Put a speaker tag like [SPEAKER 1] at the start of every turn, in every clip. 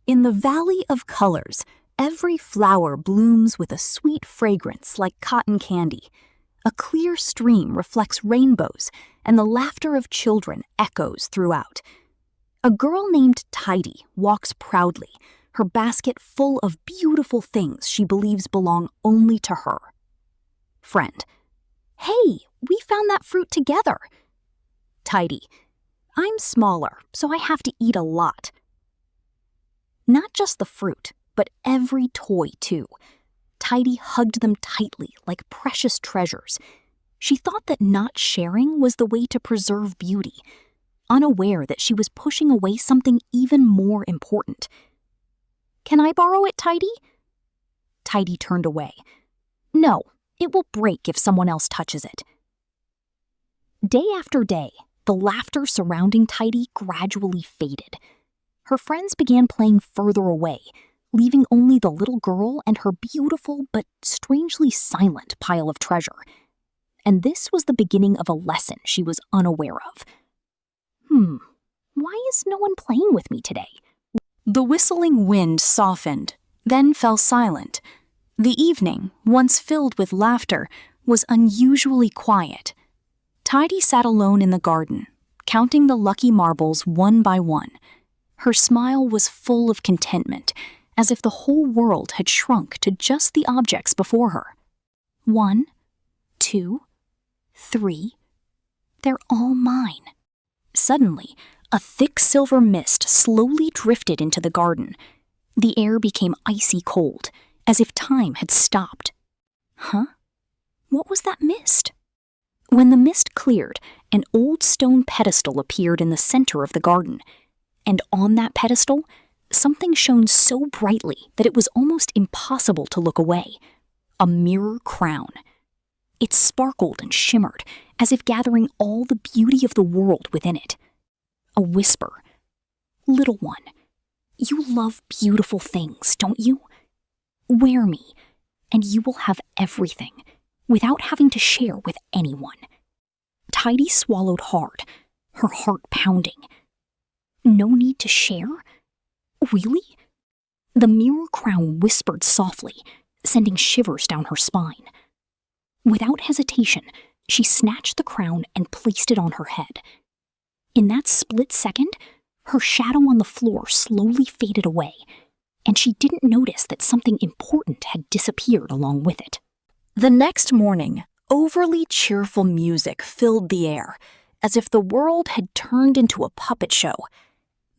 [SPEAKER 1] In the Valley of Colors, every flower blooms with a sweet fragrance like cotton candy. A clear stream reflects rainbows, and the laughter of children echoes throughout. A girl named Taidy walks proudly, her basket full of beautiful things she believes belong only to her. Friend: Hey, we found that fruit together. Taidy: I'm smaller, so I have to eat a lot. Not just the fruit, but every toy too. Taidy hugged them tightly like precious treasures. She thought that not sharing was the way to preserve beauty, unaware that she was pushing away something even more important. Can I borrow it, Taidy? Taidy turned away. No, it will break if someone else touches it. Day after day, the laughter surrounding Taidy gradually faded. Her friends began playing further away, leaving only the little girl and her beautiful but strangely silent pile of treasure. And this was the beginning of a lesson she was unaware of. Why is no one playing with me today? The whistling wind softened, then fell silent. The evening, once filled with laughter, was unusually quiet. Taidy sat alone in the garden, counting the lucky marbles one by one. Her smile was full of contentment, as if the whole world had shrunk to just the objects before her. 1, 2, 3. They're all mine. Suddenly, a thick silver mist slowly drifted into the garden. The air became icy cold, as if time had stopped. Huh? What was that mist? When the mist cleared, an old stone pedestal appeared in the center of the garden. And on that pedestal, something shone so brightly that it was almost impossible to look away. A mirror crown. It sparkled and shimmered, as if gathering all the beauty of the world within it. A whisper. Little one, you love beautiful things, don't you? Wear me, and you will have everything, without having to share with anyone. Taidy swallowed hard, her heart pounding. No need to share? Really? The mirror crown whispered softly, sending shivers down her spine. Without hesitation, she snatched the crown and placed it on her head. In that split second, her shadow on the floor slowly faded away, and she didn't notice that something important had disappeared along with it. The next morning, overly cheerful music filled the air, as if the world had turned into a puppet show.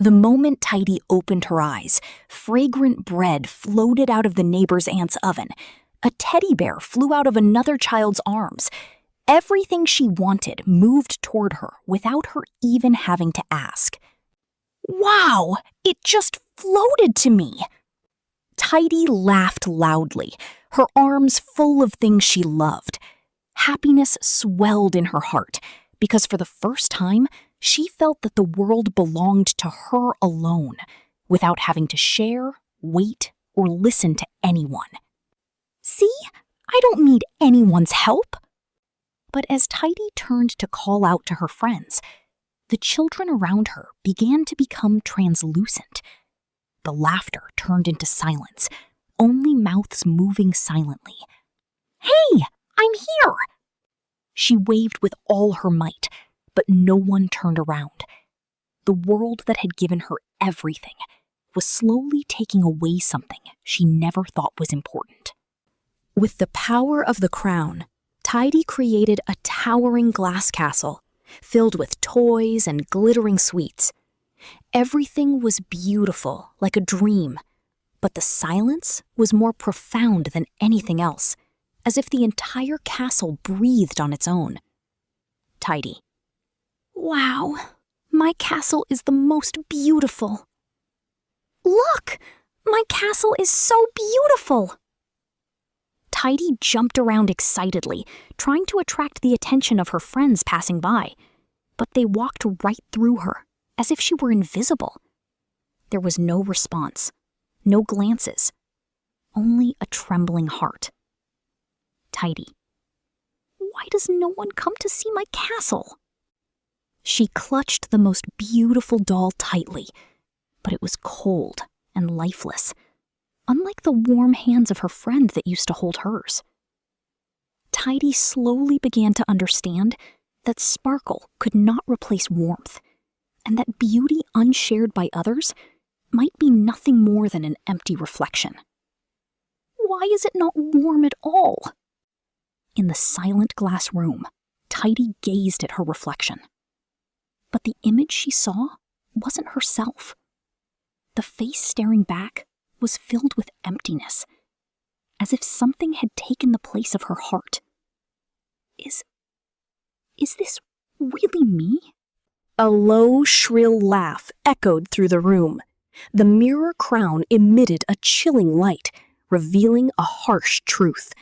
[SPEAKER 1] The moment Taidy opened her eyes, fragrant bread floated out of the neighbor's aunt's oven. A teddy bear flew out of another child's arms. Everything she wanted moved toward her without her even having to ask. Wow! It just floated to me! Taidy laughed loudly, her arms full of things she loved. Happiness swelled in her heart, because for the first time, she felt that the world belonged to her alone, without having to share, wait, or listen to anyone. See? I don't need anyone's help. But as Taidy turned to call out to her friends, the children around her began to become translucent. The laughter turned into silence, only mouths moving silently. Hey, I'm here! She waved with all her might, but no one turned around. The world that had given her everything was slowly taking away something she never thought was important. With the power of the crown, Taidy created a towering glass castle filled with toys and glittering sweets. Everything was beautiful, like a dream, but the silence was more profound than anything else, as if the entire castle breathed on its own. Taidy: Wow, my castle is the most beautiful. Look, my castle is so beautiful. Taidy jumped around excitedly, trying to attract the attention of her friends passing by, but they walked right through her, as if she were invisible. There was no response, no glances, only a trembling heart. Taidy: Why does no one come to see my castle? She clutched the most beautiful doll tightly, but it was cold and lifeless, unlike the warm hands of her friend that used to hold hers. Taidy slowly began to understand that sparkle could not replace warmth, and that beauty unshared by others might be nothing more than an empty reflection. Why is it not warm at all? In the silent glass room, Taidy gazed at her reflection. But the image she saw wasn't herself. The face staring back was filled with emptiness, as if something had taken the place of her heart. Is this really me? A low, shrill laugh echoed through the room. The mirror crown emitted a chilling light, revealing a harsh truth.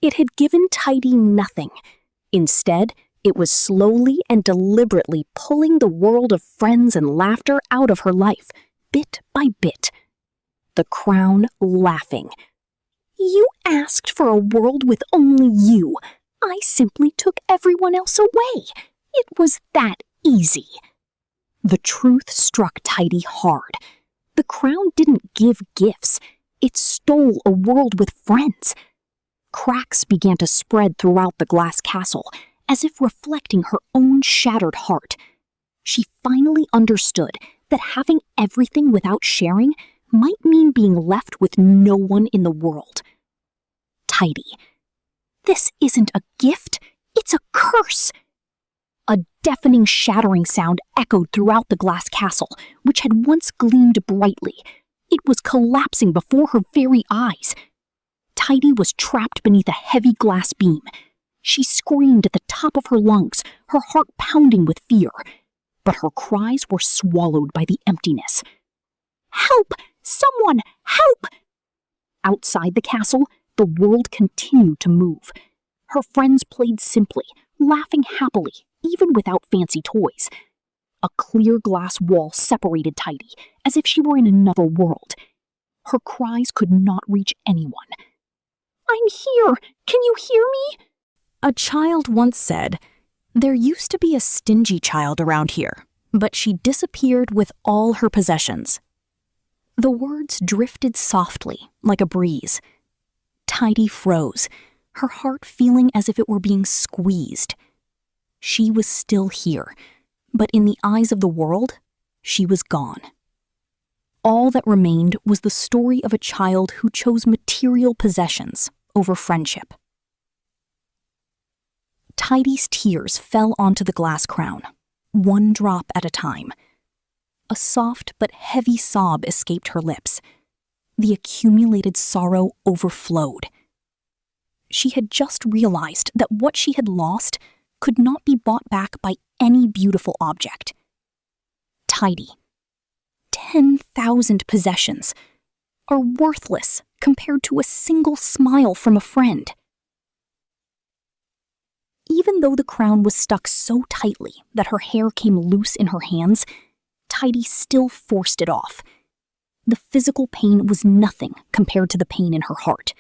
[SPEAKER 1] It had given Taidy nothing. Instead, it was slowly and deliberately pulling the world of friends and laughter out of her life, bit by bit. The crown laughing. You asked for a world with only you. I simply took everyone else away. It was that easy. The truth struck Taidy hard. The crown didn't give gifts. It stole a world with friends. Cracks began to spread throughout the glass castle, as if reflecting her own shattered heart. She finally understood that having everything without sharing might mean being left with no one in the world. Taidy. This isn't a gift, it's a curse. A deafening shattering sound echoed throughout the glass castle, which had once gleamed brightly. It was collapsing before her very eyes. Taidy was trapped beneath a heavy glass beam. She screamed at the top of her lungs, her heart pounding with fear. But her cries were swallowed by the emptiness. Help! Someone! Help! Outside the castle, the world continued to move. Her friends played simply, laughing happily, even without fancy toys. A clear glass wall separated Taidy, as if she were in another world. Her cries could not reach anyone. I'm here! Can you hear me? A child once said, there used to be a stingy child around here, but she disappeared with all her possessions. The words drifted softly, like a breeze. Taidy froze, her heart feeling as if it were being squeezed. She was still here, but in the eyes of the world, she was gone. All that remained was the story of a child who chose material possessions over friendship. Taidy's tears fell onto the glass crown, one drop at a time. A soft but heavy sob escaped her lips. The accumulated sorrow overflowed. She had just realized that what she had lost could not be bought back by any beautiful object. Taidy. 10,000 possessions are worthless compared to a single smile from a friend. Even though the crown was stuck so tightly that her hair came loose in her hands, Taidy still forced it off. The physical pain was nothing compared to the pain in her heart.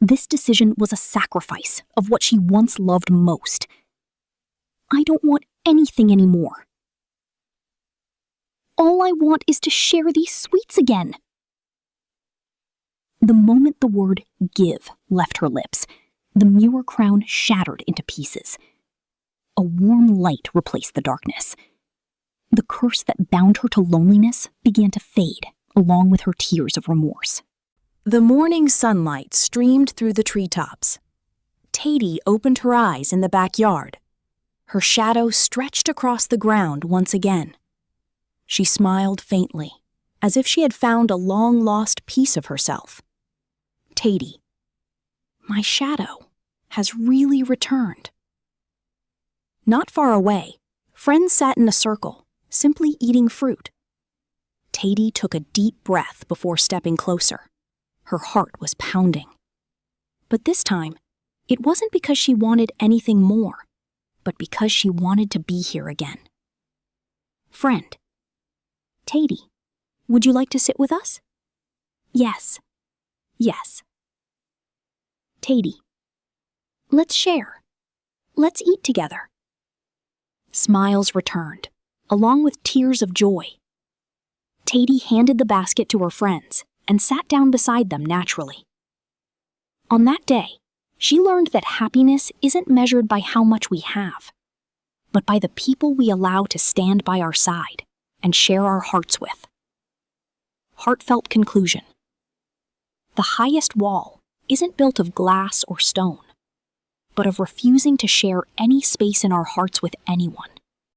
[SPEAKER 1] This decision was a sacrifice of what she once loved most. I don't want anything anymore. All I want is to share these sweets again. The moment the word give left her lips, the mirror crown shattered into pieces. A warm light replaced the darkness. The curse that bound her to loneliness began to fade, along with her tears of remorse. The morning sunlight streamed through the treetops. Taidy opened her eyes in the backyard. Her shadow stretched across the ground once again. She smiled faintly, as if she had found a long-lost piece of herself. Taidy, my shadow has really returned. Not far away, friends sat in a circle, simply eating fruit. Taidy took a deep breath before stepping closer. Her heart was pounding. But this time, it wasn't because she wanted anything more, but because she wanted to be here again. Friend, Taidy, would you like to sit with us? Yes. Yes. Taidy, let's share. Let's eat together. Smiles returned, along with tears of joy. Taidy handed the basket to her friends and sat down beside them naturally. On that day, she learned that happiness isn't measured by how much we have, but by the people we allow to stand by our side and share our hearts with. Heartfelt conclusion. The highest wall isn't built of glass or stone, but of refusing to share any space in our hearts with anyone.